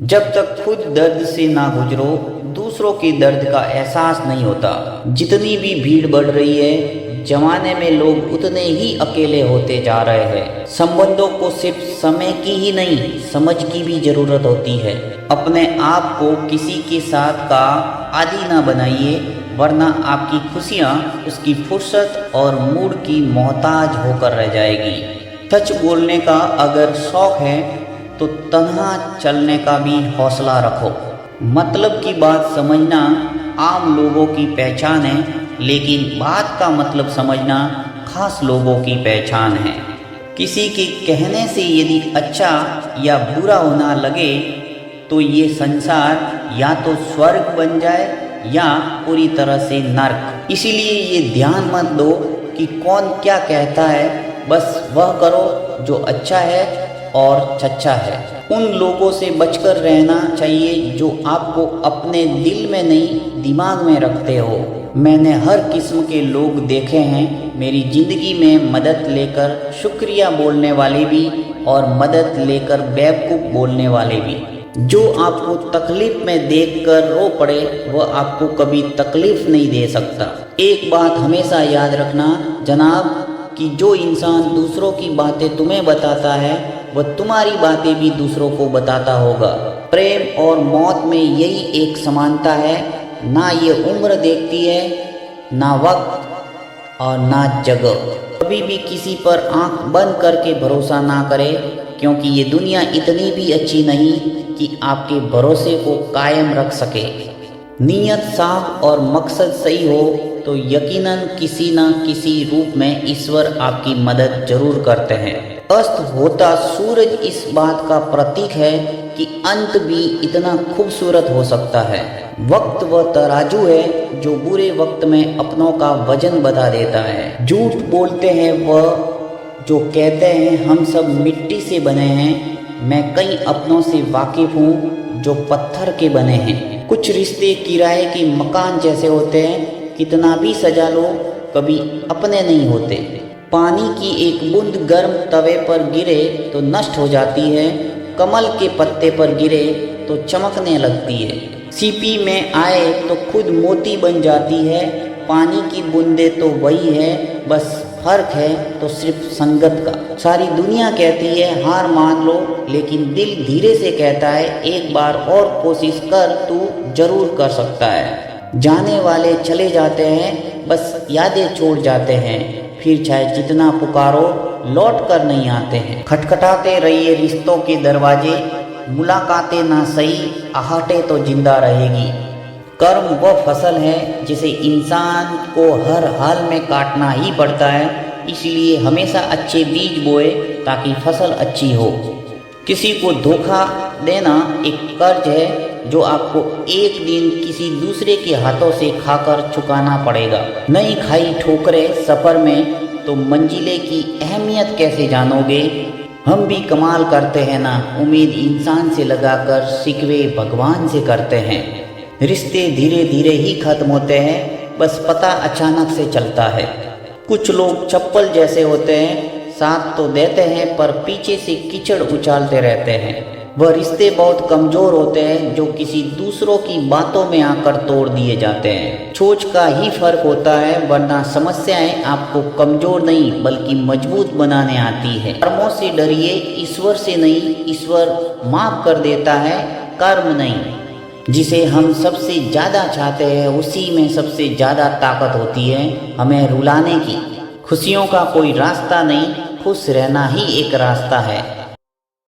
जब तक खुद दर्द से ना गुजरो दूसरों के दर्द का एहसास नहीं होता। जितनी भी भीड़ बढ़ रही है जमाने में लोग उतने ही अकेले होते जा रहे हैं। संबंधों को सिर्फ समय की ही नहीं समझ की भी जरूरत होती है। अपने आप को किसी के साथ का आदी ना बनाइए वरना आपकी खुशियाँ उसकी फुर्सत और मूड की मोहताज होकर रह जाएगी। सच बोलने का अगर शौक है तो तन्हा चलने का भी हौसला रखो। मतलब की बात समझना आम लोगों की पहचान है, लेकिन बात का मतलब समझना खास लोगों की पहचान है। किसी के कहने से यदि अच्छा या बुरा होना लगे तो ये संसार या तो स्वर्ग बन जाए या पूरी तरह से नर्क। इसीलिए ये ध्यान मत दो कि कौन क्या कहता है, बस वह करो जो अच्छा है और सच्चा है। उन लोगों से बचकर रहना चाहिए जो आपको अपने दिल में नहीं दिमाग में रखते हो। मैंने हर किस्म के लोग देखे हैं मेरी ज़िंदगी में, मदद लेकर शुक्रिया बोलने वाले भी और मदद लेकर बेवकूफ़ बोलने वाले भी। जो आपको तकलीफ़ में देखकर रो पड़े वह आपको कभी तकलीफ़ नहीं दे सकता। एक बात हमेशा याद रखना जनाब कि जो इंसान दूसरों की बातें तुम्हें बताता है वह तुम्हारी बातें भी दूसरों को बताता होगा। प्रेम और मौत में यही एक समानता है, ना ये उम्र देखती है, ना वक्त और ना जगह। कभी भी किसी पर आंख बंद करके भरोसा ना करें, क्योंकि ये दुनिया इतनी भी अच्छी नहीं कि आपके भरोसे को कायम रख सके। नीयत साफ और मकसद सही हो तो यकीनन किसी न किसी रूप में ईश्वर आपकी मदद जरूर करते हैं। अस्त होता सूरज इस बात का प्रतीक है कि अंत भी इतना खूबसूरत हो सकता है। वक्त वह तराजू है जो बुरे वक्त में अपनों का वजन बता देता है। झूठ बोलते हैं वह जो कहते हैं हम सब मिट्टी से बने हैं। मैं कई अपनों से वाकिफ हूँ जो पत्थर के बने हैं। कुछ रिश्ते किराए के मकान जैसे होते हैं, कितना भी सजा लो कभी अपने नहीं होते। पानी की एक बूंद गर्म तवे पर गिरे तो नष्ट हो जाती है, कमल के पत्ते पर गिरे तो चमकने लगती है। सीपी में आए तो खुद मोती बन जाती है। पानी की बूंदे तो वही है, बस फर्क है तो सिर्फ संगत का। सारी दुनिया कहती है हार मान लो, लेकिन दिल धीरे से कहता है एक बार और कोशिश कर, तू जरूर कर सकता है। जाने वाले चले जाते हैं, बस यादें छोड़ जाते हैं, फिर चाहे जितना पुकारो लौट कर नहीं आते हैं। खटखटाते रहिए रिश्तों के दरवाजे, मुलाकातें ना सही आहटें तो जिंदा रहेगी। कर्म वह फसल है जिसे इंसान को हर हाल में काटना ही पड़ता है, इसलिए हमेशा अच्छे बीज बोए ताकि फसल अच्छी हो। किसी को धोखा देना एक कर्ज है जो आपको एक दिन किसी दूसरे के हाथों से खाकर चुकाना पड़ेगा। नहीं खाई ठोकरें सफ़र में तो मंजिले की अहमियत कैसे जानोगे। हम भी कमाल करते हैं ना, उम्मीद इंसान से लगाकर शिकवे भगवान से करते हैं। रिश्ते धीरे धीरे ही खत्म होते हैं, बस पता अचानक से चलता है। कुछ लोग चप्पल जैसे होते हैं, साथ तो देते हैं पर पीछे से कीचड़ उछालते रहते हैं। वह रिश्ते बहुत कमज़ोर होते हैं जो किसी दूसरों की बातों में आकर तोड़ दिए जाते हैं। सोच का ही फर्क होता है, वरना समस्याएं आपको कमज़ोर नहीं बल्कि मजबूत बनाने आती है। कर्मों से डरिए, ईश्वर से नहीं। ईश्वर माफ़ कर देता है, कर्म नहीं। जिसे हम सबसे ज़्यादा चाहते हैं उसी में सबसे ज़्यादा ताकत होती है हमें रुलाने की। खुशियों का कोई रास्ता नहीं, खुश रहना ही एक रास्ता है।